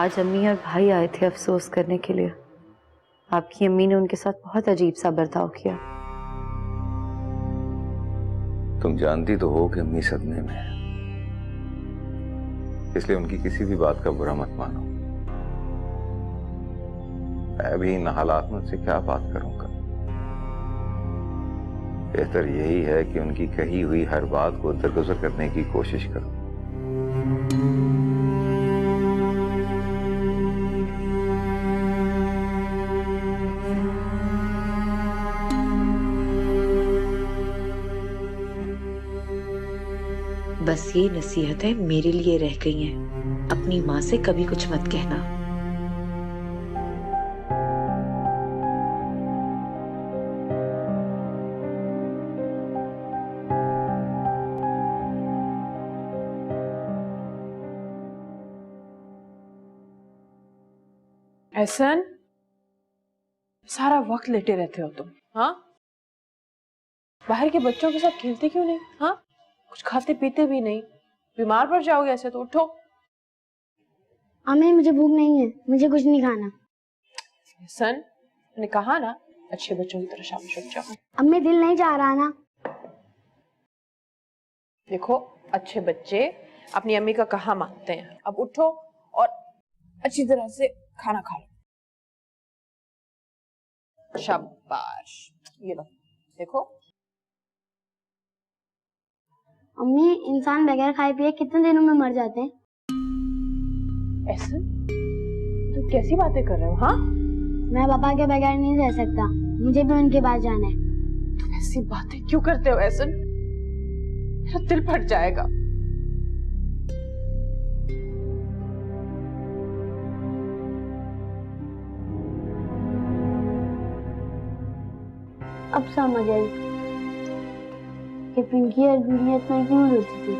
आज अम्मी और भाई आए थे अफसोस करने के लिए। आपकी अम्मी ने उनके साथ बहुत अजीब सा बर्ताव किया। तुम जानती तो हो कि अम्मी सदमे में है, इसलिए उनकी किसी भी बात का बुरा मत मानो। मैं भी इन हालात में उनसे क्या बात करूंगा। बेहतर यही है कि उनकी कही हुई हर बात को दरगुजर करने की कोशिश करो। बस ये नसीहतें मेरे लिए रह गई हैं। अपनी माँ से कभी कुछ मत कहना। एहसन, सारा वक्त लेटे रहते हो तुम। हाँ, बाहर के बच्चों के साथ खेलते क्यों नहीं? हाँ, कुछ खाते पीते भी नहीं, बीमार पड़ जाओगे ऐसे तो। उठो। अम्मी मुझे भूख नहीं है, मुझे कुछ नहीं खाना। एहसन, मैंने कहा ना अच्छे बच्चों की तरह शाबाश उठ जाओ। अम्मी दिल नहीं जा रहा ना। देखो, अच्छे बच्चे अपनी अम्मी का कहा मानते हैं। अब उठो और अच्छी तरह से खाना खा लो। शाबाश, ये लो, देखो। अम्मी, इंसान बगैर खाए पिए कितने दिनों में मर जाते हैं? ऐसा तो कैसी बातें कर रहे हो? हाँ, मैं पापा के बगैर नहीं रह सकता, मुझे भी उनके पास जाना है। तुम ऐसी बातें क्यों करते हो एहसन? मेरा दिल फट जाएगा। अब समझ आई कि पिंकी और गुड़िया इतना क्यों रोती थी।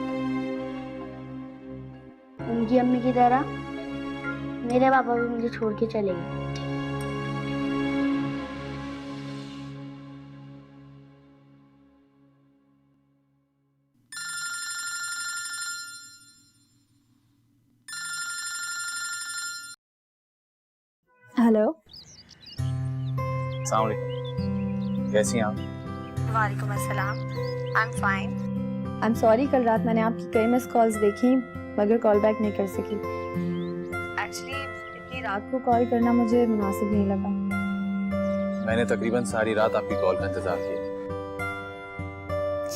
उनकी अम्मी की तरह मेरे पापा भी मुझे छोड़ के चले गए। हेलो, अस्सलाम वालेकुम, कैसी हैं आप? वालेकुम अस्सलाम। I am fine. I am sorry, कल रात मैंने आपकी कई मिस कॉल्स देखी मगर कॉल बैक नहीं कर सकी। एक्चुअली इतनी रात को कॉल करना मुझे मुनासिब नहीं लगा। मैंने तकरीबन सारी रात आपकी कॉल का इंतजार किया।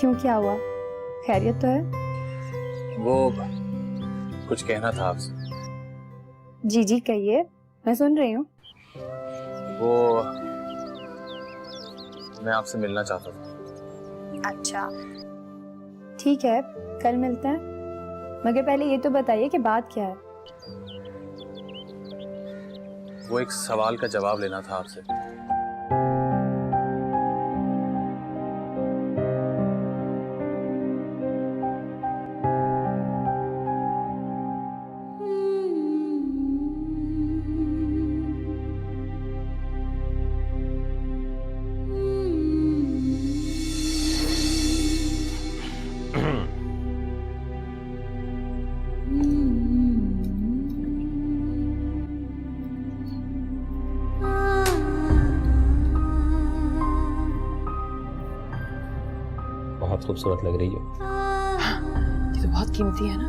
क्यों, क्या हुआ? खैरियत तो है? वो कुछ कहना था आपसे। जी जी कहिए, मैं सुन रही हूँ। वो मैं आपसे मिलना चाहता था। अच्छा ठीक है, कल मिलते हैं, मगर पहले ये तो बताइए कि बात क्या है। वो एक सवाल का जवाब लेना था आपसे। बहुत खूबसूरत लग रही हो। ये तो बहुत कीमती है ना।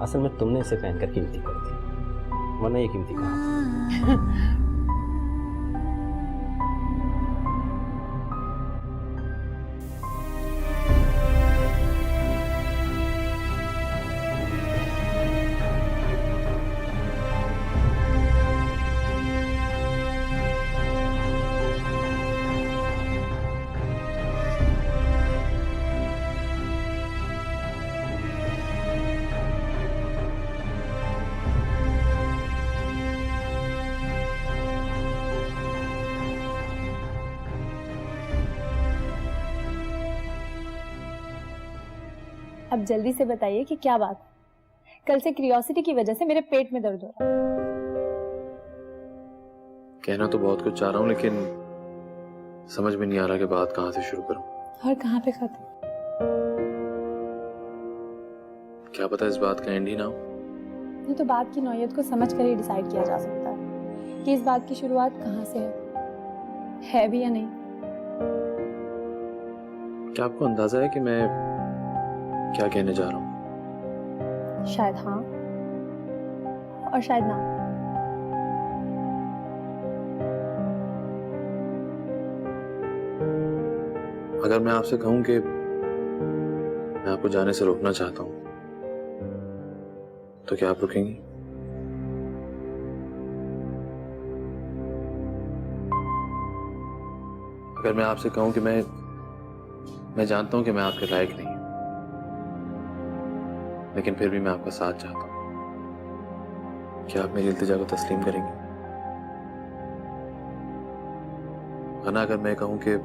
असल में तुमने इसे पहनकर कीमती कर दी, वरना ये कीमती कहाँ थी। अब जल्दी से बताइए कि क्या बात है। कल से क्यूरियोसिटी की वजह से मेरे पेट में दर्द हो रहा है। कहना तो बहुत कुछ चाह रहा हूँ, लेकिन समझ में नहीं आ रहा कि बात कहाँ से शुरू करूँ। और कहाँ पे खत्म? क्या पता इस बात का एंड ही ना हो। ये तो बात की नौयत को समझ कर ही डिसाइड किया जा सकता है कि इस बात की शुरुआत कहाँ से है भी या नहीं। क्या आपको अंदाजा है कि मैं क्या कहने जा रहा हूँ? शायद हाँ और शायद ना। अगर मैं आपसे कहूं कि मैं आपको जाने से रोकना चाहता हूं, तो क्या आप रुकेंगी? अगर मैं आपसे कहूं कि मैं जानता हूं कि मैं आपके लायक नहीं हूं, लेकिन फिर भी मैं आपका साथ चाहता हूं, क्या आप मेरी इल्तिजा को तस्लीम करेंगे? वरना अगर मैं कहूं कि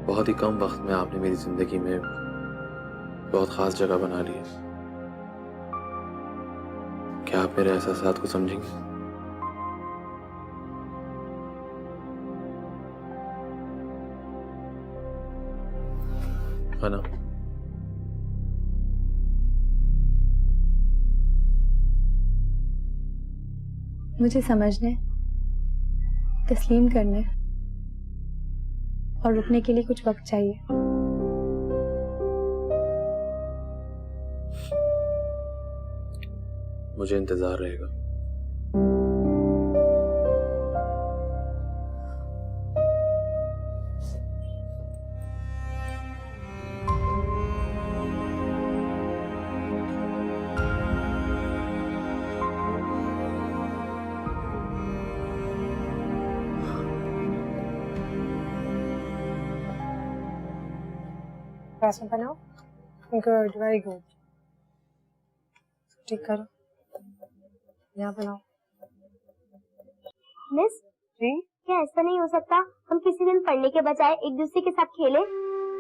बहुत ही कम वक्त में आपने मेरी जिंदगी में बहुत खास जगह बना ली है, क्या आप मेरे एहसासात को समझेंगे? है ना? मुझे समझने, तस्लीम करने और रुकने के लिए कुछ वक्त चाहिए। मुझे इंतजार रहेगा। पैसा बनाओ। Good, very good. ठीक करो, यहाँ बनाओ। मिस जी? क्या ऐसा नहीं हो सकता हम किसी दिन पढ़ने के बजाय एक दूसरे के साथ खेलें?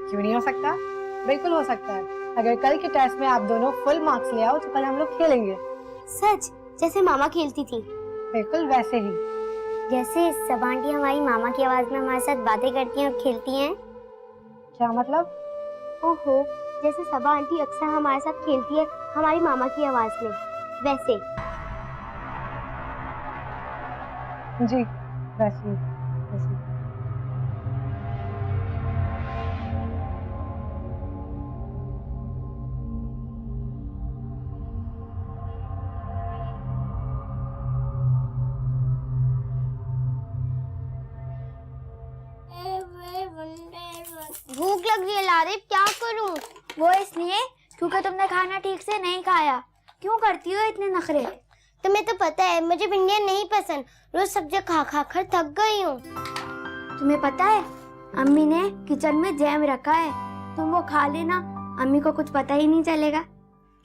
क्यों नहीं हो सकता? बिल्कुल हो सकता है। अगर कल के टेस्ट में आप दोनों फुल मार्क्स ले आओ तो कल हम लोग खेलेंगे। सच? जैसे मामा खेलती थी? बिल्कुल वैसे ही। जैसे सब आंटी हमारी मामा की आवाज में हमारे साथ बातें करती हैं और खेलती हैं। क्या मतलब? ओहो, जैसे सबा आंटी अक्सर हमारे साथ खेलती है हमारी मामा की आवाज में, वैसे। जी वैसे ही, वैसे ही। भूख लग रही है लारिब, क्या करूं? वो इसलिए क्योंकि तुमने खाना ठीक से नहीं खाया। क्यों करती हो इतने नखरे? तुम्हें तो पता है मुझे भिंडियाँ नहीं पसंद, रोज सब्जी खा खा कर थक गई हूँ। तुम्हें पता है अम्मी ने किचन में जैम रखा है, तुम वो खा लेना, अम्मी को कुछ पता ही नहीं चलेगा।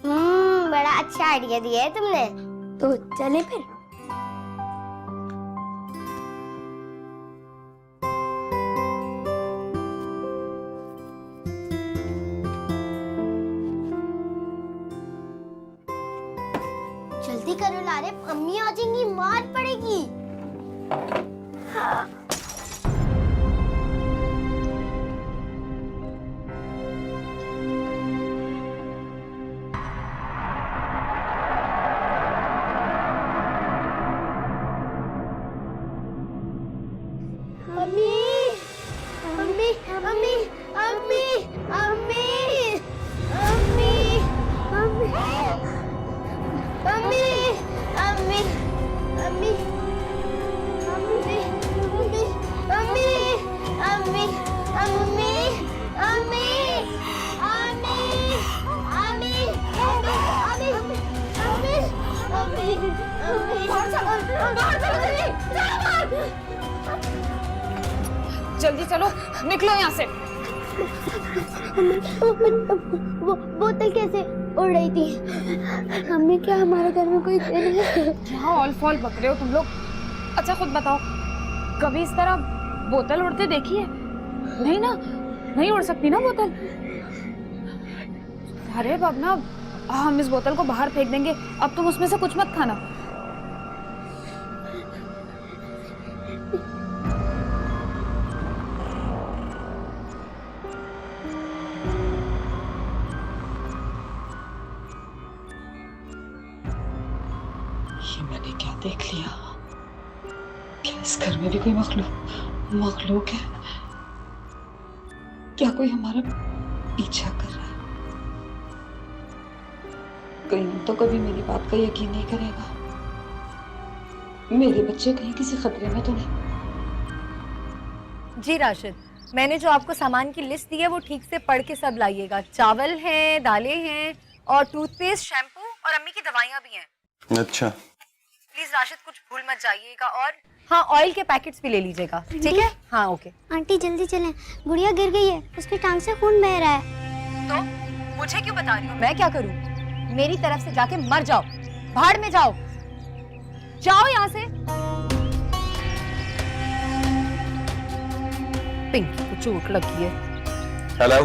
बड़ा अच्छा आइडिया दिया है तुमने। तो चले फिर। जल्दी करो लारिब, अम्मी आ जाएंगी, मार पड़ेगी। अम्मी, अम्मी, अम्मी, अम्मी, अम्मी, अम्मी, अम्मी, अम्मी, अम्मी, अम्मी, अम्मी, अम्मी, अम्मी, अम्मी, अम्मी, अम्मी, जल्दी चलो, निकलो यहाँ से। वो बोतल कैसे उड़ रही थी? अम्मी क्या हमारे घर में कोई जिन है? क्या ऑल फॉल बक रहे हो तुम लोग? अच्छा खुद बताओ, कभी इस तरह बोतल उड़ते देखी है? नहीं ना, नहीं उड़ सकती ना बोतल। अरे अब ना हम इस बोतल को बाहर फेंक देंगे, अब तुम उसमें से कुछ मत खाना। लिया। क्या इस घर में भी कोई मखलूक है? क्या कोई हमारा पीछा कर रहा है? कहीं तो कभी मेरी बात का यकीन नहीं करेगा। मेरे बच्चे कहीं किसी खतरे में तो नहीं? जी राशिद, मैंने जो आपको सामान की लिस्ट दी है वो ठीक से पढ़ के सब लाइएगा। चावल हैं, दालें हैं और टूथपेस्ट, शैम्पू और अम्मी की दवाइयाँ भी हैं। अच्छा। प्लीज राशिद कुछ भूल मत जाइएगा। और हाँ, ऑयल के पैकेट्स भी ले लीजिएगा, ठीक है? हाँ ओके। आंटी जल्दी चलें, गुड़िया गिर गई है, उसकी टांग से खून बह रहा है। तो मुझे क्यों बता रही हो? मैं क्या करूँ? मेरी तरफ से जाके मर जाओ, भाड़ में जाओ, जाओ यहाँ से। पिंकी को चोट लगी है। हेलो।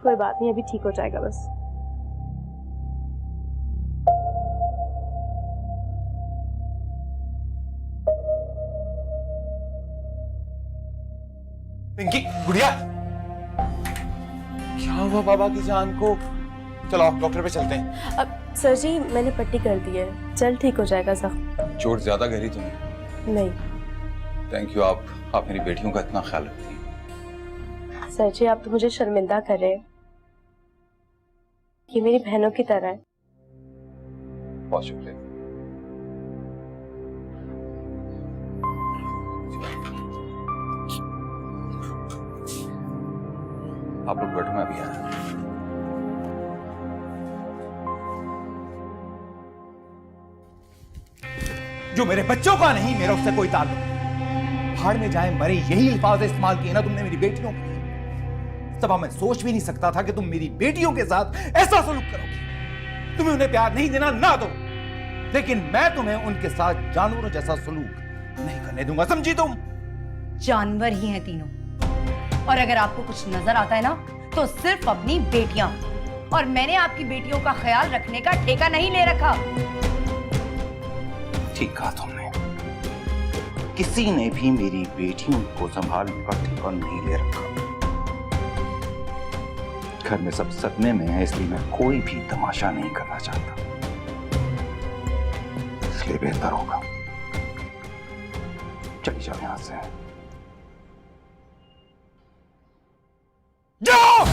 कोई बात नहीं, अभी ठीक हो जाएगा बस। पिंकी, गुड़िया, क्या हुआ बाबा की जान को? चलो डॉक्टर पे चलते हैं। अब सर जी मैंने पट्टी कर दी है, जल्द ठीक हो जाएगा जख्म। चोट ज्यादा गहरी तो नहीं? नहीं। थैंक यू, आप मेरी बेटियों का इतना ख्याल रखती हैं। सर जी आप तो मुझे शर्मिंदा कर रहे हैं, ये मेरी बहनों की तरह है। बहुत शुक्रिया। आप लोग बैठो, मैं अभी आया। जो मेरे बच्चों का नहीं, मेरा उससे कोई ताल्लुक नहीं। भाड़ में जाए मरे, यही अल्फाज इस्तेमाल किए ना तुमने मेरी बेटियों के लिए। तब मैं सोच भी नहीं सकता था कि तुम मेरी बेटियों के साथ ऐसा सलूक करोगे। तुम्हें उन्हें प्यार नहीं देना, ना दो, लेकिन मैं तुम्हें उनके साथ जानवरों जैसा सलूक नहीं करने दूंगा, समझी तुम? जानवर ही हैं तीनों, और अगर आपको कुछ नजर आता है ना तो सिर्फ अपनी बेटियां। और मैंने आपकी बेटियों का ख्याल रखने का ठेका नहीं ले रखा। ठीक कहा तुमने, किसी ने भी मेरी बेटियों को संभालने का ठेका नहीं ले रखा। घर में सब सदमे में है, इसलिए मैं कोई भी तमाशा नहीं करना चाहता। इसलिए बेहतर होगा चली जाओ यहां से। जाओ!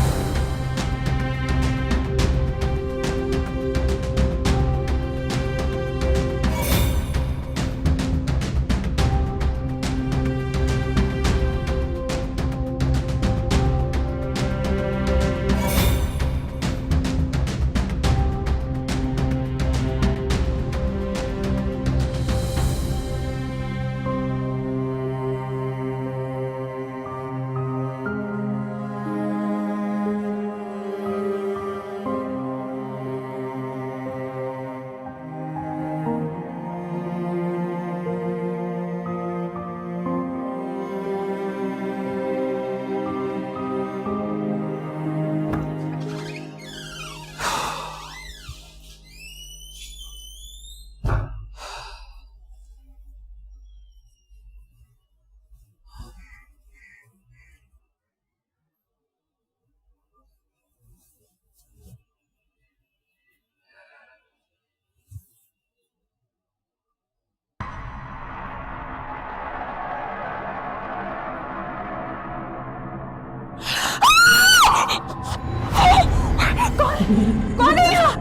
कौन है यहाँ?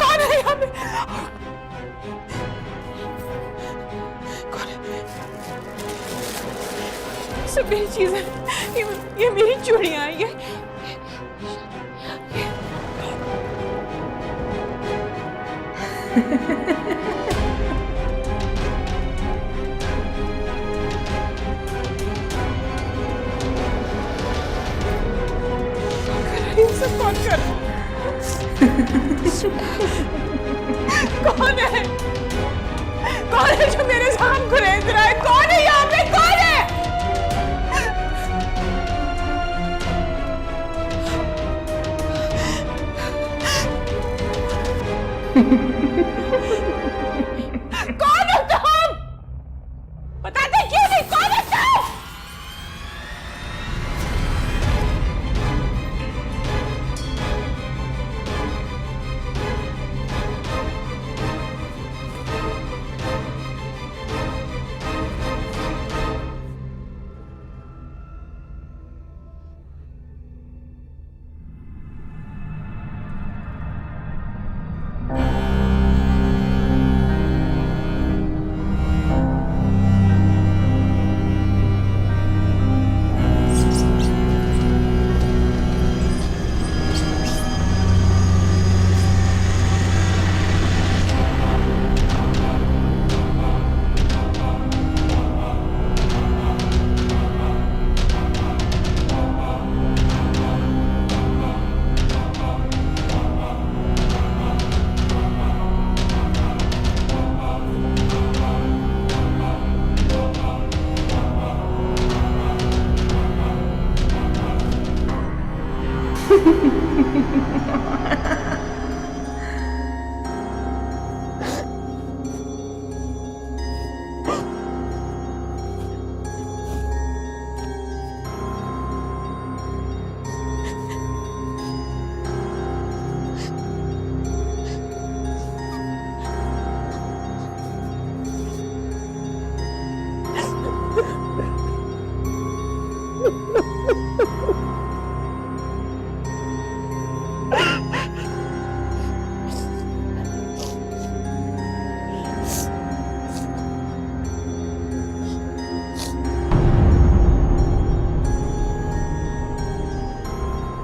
कौन है यहाँ पे? कौन है? सब मेरी चीजें, ये मेरी चूड़ियां, ये सब कौन कर रहा है? कौन है? कौन है जो मेरे सामने खुरेद रहा है? कौन है यहाँ पे? कौन है? बता दे क्या